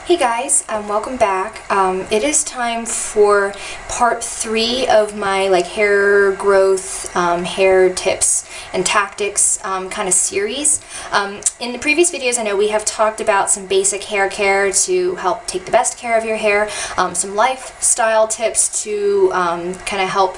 Hey guys, welcome back. It is time for part 3 of my hair growth, hair tips and tactics kind of series. In the previous videos, I know we have talked about some basic hair care to help take the best care of your hair, some lifestyle tips to kind of help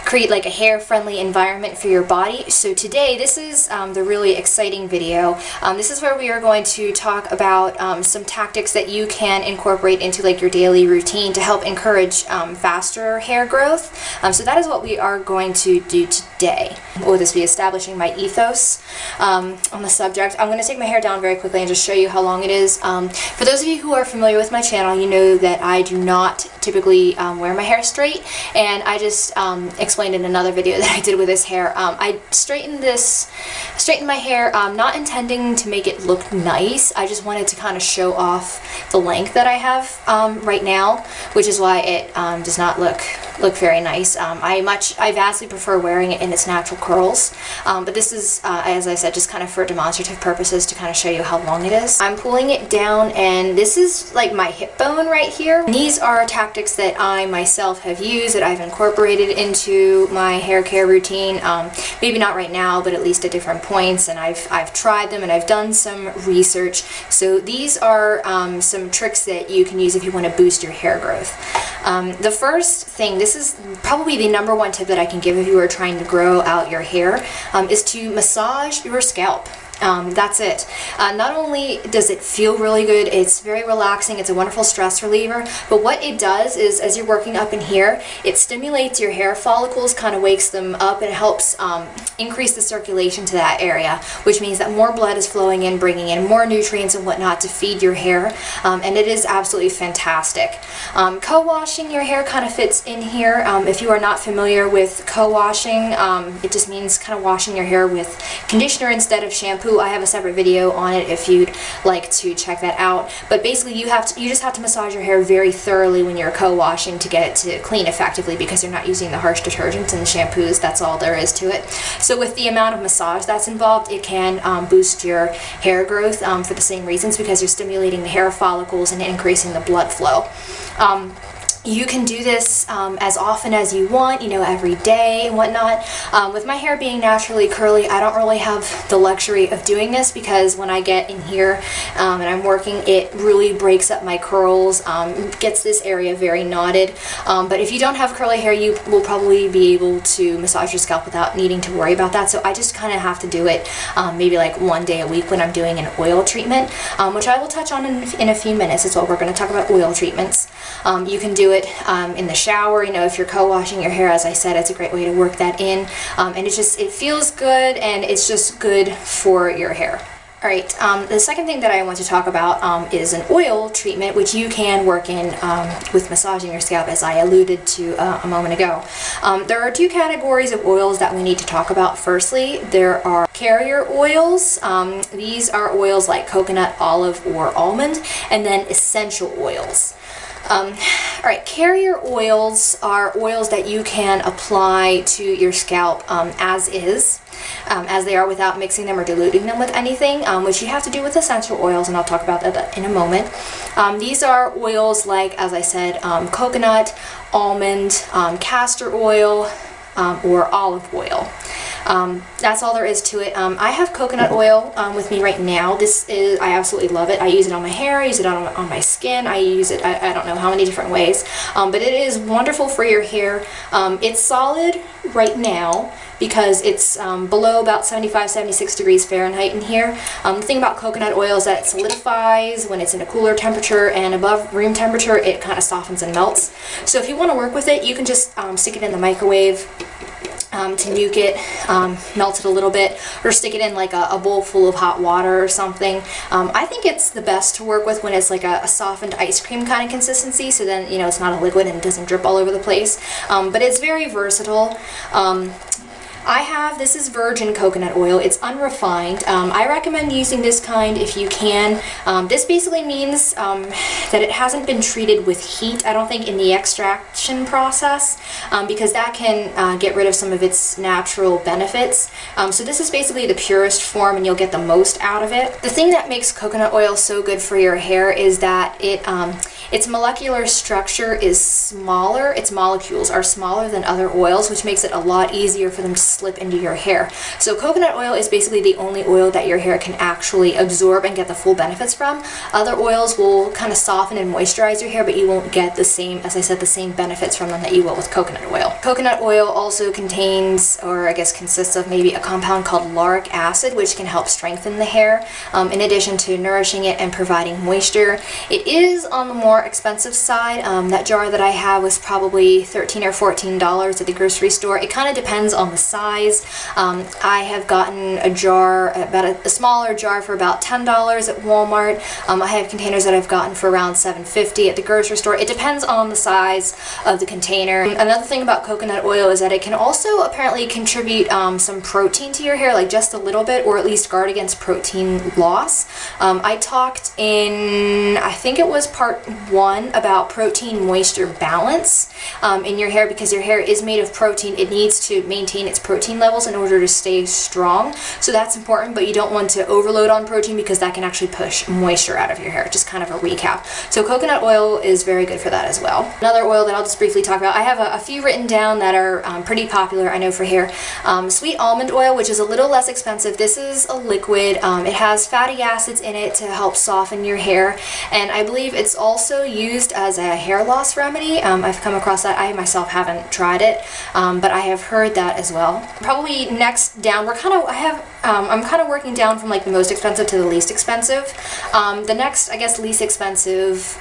create a hair-friendly environment for your body. So today, this is the really exciting video. This is where we are going to talk about some tactics that you can incorporate into your daily routine to help encourage faster hair growth. So that is what we are going to do today. We'll just be establishing my ethos on the subject. I'm going to take my hair down very quickly and just show you how long it is. For those of you who are familiar with my channel, you know that I do not typically wear my hair straight, and I just explained in another video that I did with this hair. I straightened my hair, not intending to make it look nice. I just wanted to kind of show off the length that I have right now, which is why it does not look very nice. I vastly prefer wearing it in its natural curls, but this is, as I said, just kind of for demonstrative purposes to kind of show you how long it is. I'm pulling it down, and this is my hip bone right here. And these are tactics that I myself have used, that I've incorporated into my hair care routine. Maybe not right now, but at least at different points, and I've tried them and I've done some research. So these are some tricks that you can use if you want to boost your hair growth. The first thing, this is probably the #1 tip that I can give if you are trying to grow out your hair, is to massage your scalp. That's it. Not only does it feel really good, it's very relaxing, it's a wonderful stress reliever, but what it does is, as you're working up in here, it stimulates your hair follicles, kind of wakes them up, and helps increase the circulation to that area, which means that more blood is flowing in, bringing in more nutrients and whatnot to feed your hair, and it is absolutely fantastic. Co-washing your hair kind of fits in here. If you are not familiar with co-washing, it just means kind of washing your hair with conditioner instead of shampoo. I have a separate video on it if you'd like to check that out. But basically, you just have to massage your hair very thoroughly when you're co-washing to get it to clean effectively, because you're not using the harsh detergents and the shampoos. That's all there is to it. So with the amount of massage that's involved, it can boost your hair growth for the same reasons, because you're stimulating the hair follicles and increasing the blood flow. You can do this as often as you want, every day and whatnot. With my hair being naturally curly, I don't really have the luxury of doing this, because when I get in here and I'm working, it really breaks up my curls, gets this area very knotted. But if you don't have curly hair, you will probably be able to massage your scalp without needing to worry about that. So I just kind of have to do it maybe 1 day a week when I'm doing an oil treatment, which I will touch on in a few minutes. It's what we're going to talk about, oil treatments. You can do it in the shower. If you're co-washing your hair, as I said, it's a great way to work that in, and it feels good, and it's just good for your hair. Alright, the second thing that I want to talk about is an oil treatment, which you can work in with massaging your scalp, as I alluded to a moment ago. There are 2 categories of oils that we need to talk about. Firstly, there are carrier oils. These are oils like coconut, olive, or almond, and then essential oils. Alright, carrier oils are oils that you can apply to your scalp as is, as they are, without mixing them or diluting them with anything, which you have to do with essential oils, and I'll talk about that in a moment. These are oils like, as I said, coconut, almond, castor oil, or olive oil. That's all there is to it. I have coconut oil with me right now. I absolutely love it. I use it on my hair, I use it on my skin, I use it, I don't know how many different ways, but it is wonderful for your hair. It's solid right now because it's below about 75-76 degrees Fahrenheit in here. The thing about coconut oil is that it solidifies when it's in a cooler temperature, and above room temperature it kind of softens and melts. So if you want to work with it, you can just stick it in the microwave to nuke it, melt it a little bit, or stick it in a bowl full of hot water or something. I think it's the best to work with when it's a softened ice cream kind of consistency, so then it's not a liquid and it doesn't drip all over the place. But it's very versatile. This is virgin coconut oil. It's unrefined. I recommend using this kind if you can. This basically means that it hasn't been treated with heat, I don't think, in the extraction process, because that can get rid of some of its natural benefits. So this is basically the purest form, and you'll get the most out of it. The thing that makes coconut oil so good for your hair is that its molecular structure is smaller. Its molecules are smaller than other oils, which makes it a lot easier for them to slip into your hair. So coconut oil is basically the only oil that your hair can actually absorb and get the full benefits from. Other oils will kind of soften and moisturize your hair, but you won't get the same, as I said, the same benefits from them that you will with coconut oil. Coconut oil also contains, or I guess consists of, maybe a compound called lauric acid, which can help strengthen the hair, in addition to nourishing it and providing moisture. It is on the more expensive side. That jar that I have was probably $13 or $14 at the grocery store. It kind of depends on the size. I have gotten a jar, about a smaller jar, for about $10 at Walmart. I have containers that I've gotten for around $7.50 at the grocery store. It depends on the size of the container. Another thing about coconut oil is that it can also apparently contribute some protein to your hair, like just a little bit, or at least guard against protein loss. I talked in, I think it was part 1, about protein moisture balance in your hair, because your hair is made of protein. It needs to maintain its protein levels in order to stay strong. So that's important, but you don't want to overload on protein, because that can actually push moisture out of your hair. Just kind of a recap. So coconut oil is very good for that as well. Another oil that I'll just briefly talk about, I have a few written down that are pretty popular, I know, for hair. Sweet almond oil, which is a little less expensive. This is a liquid. It has fatty acids in it to help soften your hair, and I believe it's also used as a hair loss remedy. I've come across that. I myself haven't tried it, but I have heard that as well. Probably next down, I'm kind of working down from like the most expensive to the least expensive. The next, I guess, least expensive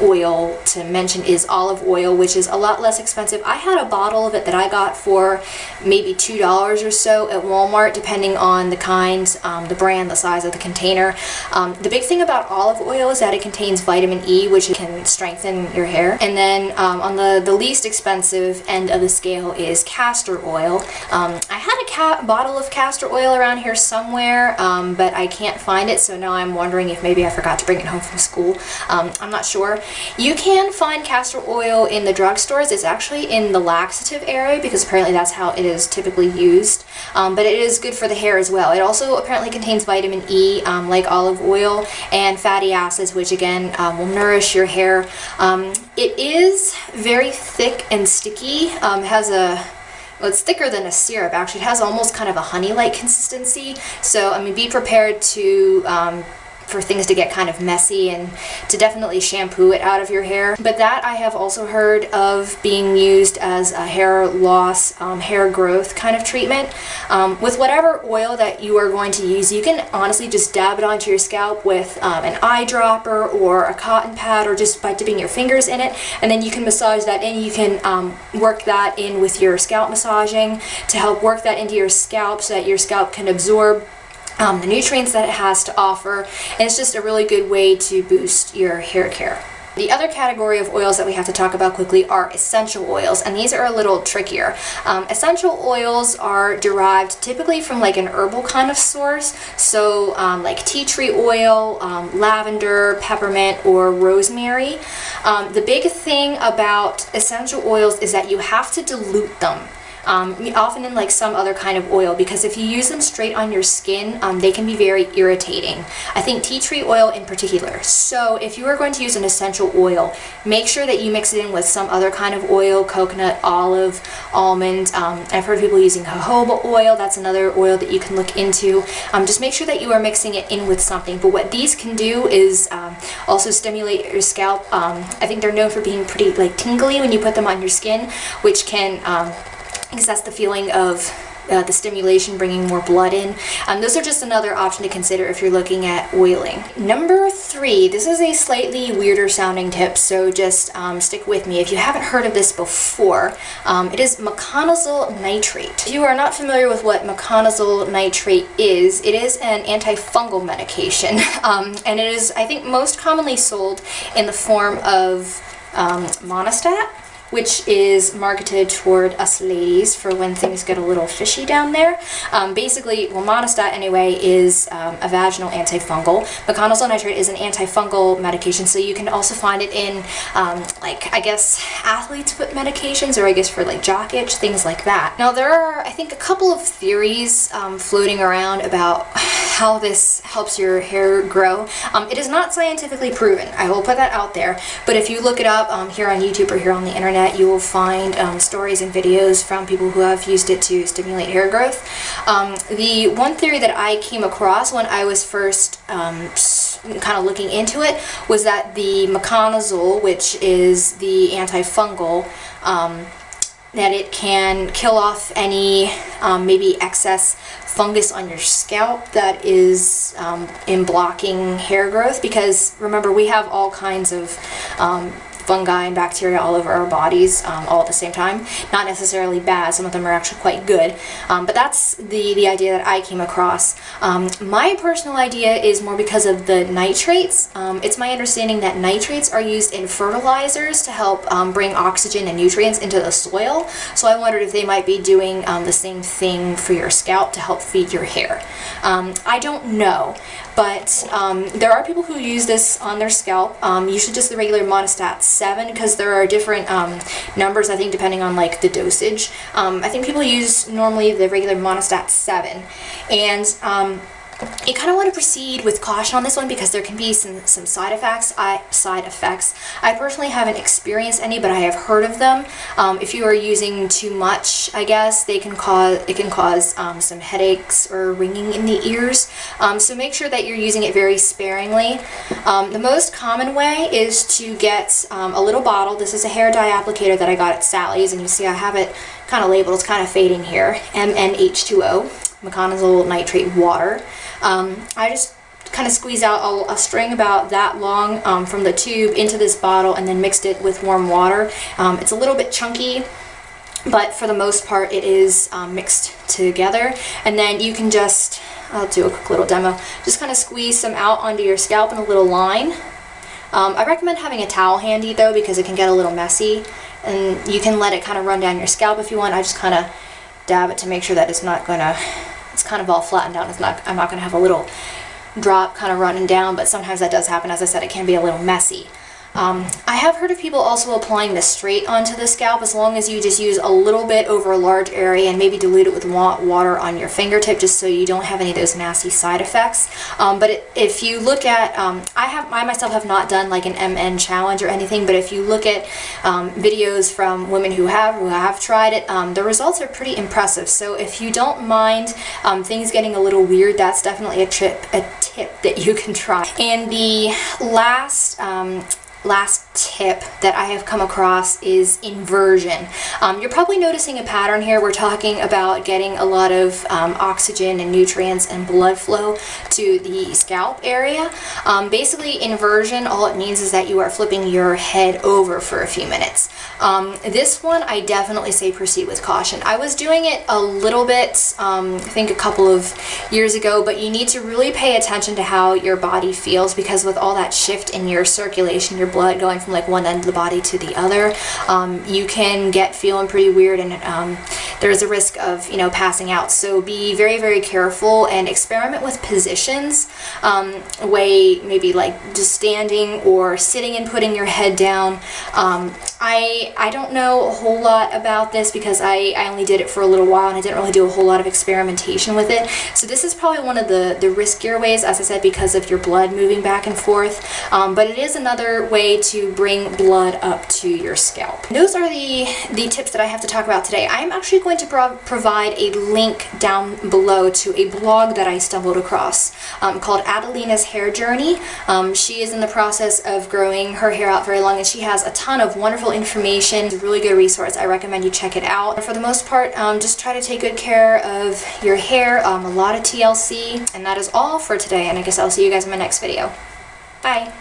oil to mention is olive oil, which is a lot less expensive. I had a bottle of it that I got for maybe $2 or so at Walmart, depending on the kind, the brand, the size of the container. The big thing about olive oil is that it contains vitamin E, which can strengthen your hair. And then on the least expensive end of the scale is castor oil. I had a bottle of castor oil around here somewhere, but I can't find it, so now I'm wondering if maybe I forgot to bring it home from school. I'm not sure. You can find castor oil in the drugstores. It's actually in the laxative area, because apparently that's how it is typically used, but it is good for the hair as well. It also apparently contains vitamin E, like olive oil, and fatty acids, which again will nourish your hair. It is very thick and sticky. Well, it's thicker than a syrup, actually. It has almost kind of a honey-like consistency. So, I mean, be prepared to for things to get kind of messy and to definitely shampoo it out of your hair. But that I have also heard of being used as a hair loss, hair growth kind of treatment. With whatever oil that you are going to use, you can honestly just dab it onto your scalp with an eyedropper or a cotton pad, or just by dipping your fingers in it, and then you can massage that in. You can work that in with your scalp massaging to help work that into your scalp so that your scalp can absorb the nutrients that it has to offer, and it's just a really good way to boost your hair care. The other category of oils that we have to talk about quickly are essential oils, and these are a little trickier. Essential oils are derived typically from like an herbal kind of source, so like tea tree oil, lavender, peppermint, or rosemary. The big thing about essential oils is that you have to dilute them. Often in like some other kind of oil, because if you use them straight on your skin, they can be very irritating. I think tea tree oil in particular. So if you are going to use an essential oil, make sure that you mix it in with some other kind of oil, coconut, olive, almond. I've heard people using jojoba oil. That's another oil that you can look into. Just make sure that you are mixing it in with something. But what these can do is also stimulate your scalp. I think they're known for being pretty like tingly when you put them on your skin, which can because that's the feeling of the stimulation, bringing more blood in. Those are just another option to consider if you're looking at oiling. Number 3, this is a slightly weirder sounding tip, so just stick with me if you haven't heard of this before. It is miconazole nitrate. If you are not familiar with what miconazole nitrate is, it is an antifungal medication, and it is, I think, most commonly sold in the form of Monistat. which is marketed toward us ladies for when things get a little fishy down there. Basically, well, Monostat anyway is a vaginal antifungal. McConnell Nitrate is an antifungal medication, so you can also find it in like, I guess, athlete's foot medications, or I guess for like jock itch, things like that. Now there are, I think, a couple of theories floating around about how this helps your hair grow. It is not scientifically proven, I will put that out there, but if you look it up here on YouTube or here on the internet, you will find stories and videos from people who have used it to stimulate hair growth. The one theory that I came across when I was first kind of looking into it was that the miconazole, which is the antifungal, that it can kill off any maybe excess fungus on your scalp that is in blocking hair growth, because remember, we have all kinds of fungi and bacteria all over our bodies all at the same time. Not necessarily bad, some of them are actually quite good, but that's the idea that I came across. My personal idea is more because of the nitrates. It's my understanding that nitrates are used in fertilizers to help bring oxygen and nutrients into the soil, so I wondered if they might be doing the same thing for your scalp to help feed your hair. I don't know, but there are people who use this on their scalp, usually just the regular Monostat 7, because there are different numbers, I think, depending on like the dosage. I think people use normally the regular Monostat 7, and you kind of want to proceed with caution on this one because there can be some side effects. I personally haven't experienced any, but I have heard of them. If you are using too much, I guess it can cause some headaches or ringing in the ears. So make sure that you're using it very sparingly. The most common way is to get a little bottle. This is a hair dye applicator that I got at Sally's, and you see I have it kind of labeled. It's kind of fading here. MnH2O, miconazole nitrate water. I just kind of squeeze out a string about that long from the tube into this bottle and then mixed it with warm water. It's a little bit chunky, but for the most part it is mixed together, and then you can just, I'll do a quick little demo, just kind of squeeze some out onto your scalp in a little line. I recommend having a towel handy though, because it can get a little messy, and you can let it kind of run down your scalp if you want. I just kind of dab it to make sure that it's not gonna, it's kind of all flattened out. I'm not gonna have a little drop kind of running down, but sometimes that does happen. As I said, it can be a little messy. I have heard of people also applying this straight onto the scalp, as long as you just use a little bit over a large area and maybe dilute it with water on your fingertip, just so you don't have any of those nasty side effects. But if you look at, I myself have not done like an MN challenge or anything, but if you look at videos from women who have tried it, the results are pretty impressive. So if you don't mind things getting a little weird, that's definitely a tip that you can try. And the last tip that I have come across is inversion. You're probably noticing a pattern here. We're talking about getting a lot of oxygen and nutrients and blood flow to the scalp area. Basically, inversion, all it means is that you are flipping your head over for a few minutes. This one, I definitely say proceed with caution. I was doing it a little bit, I think a couple of years ago, but you need to really pay attention to how your body feels, because with all that shift in your circulation, your blood going from like one end of the body to the other, you can get feeling pretty weird, and there's a risk of, you know, passing out. So be very, very careful and experiment with positions. Maybe like just standing or sitting and putting your head down. I don't know a whole lot about this because I only did it for a little while and I didn't really do a whole lot of experimentation with it. So this is probably one of the riskier ways, as I said, because of your blood moving back and forth. But it is another way to bring blood up to your scalp. Those are the tips that I have to talk about today. I'm actually going to provide a link down below to a blog that I stumbled across called Adelina's Hair Journey. She is in the process of growing her hair out very long, and she has a ton of wonderful information. It's a really good resource. I recommend you check it out. For the most part, just try to take good care of your hair, a lot of TLC, and that is all for today, and I guess I'll see you guys in my next video. Bye!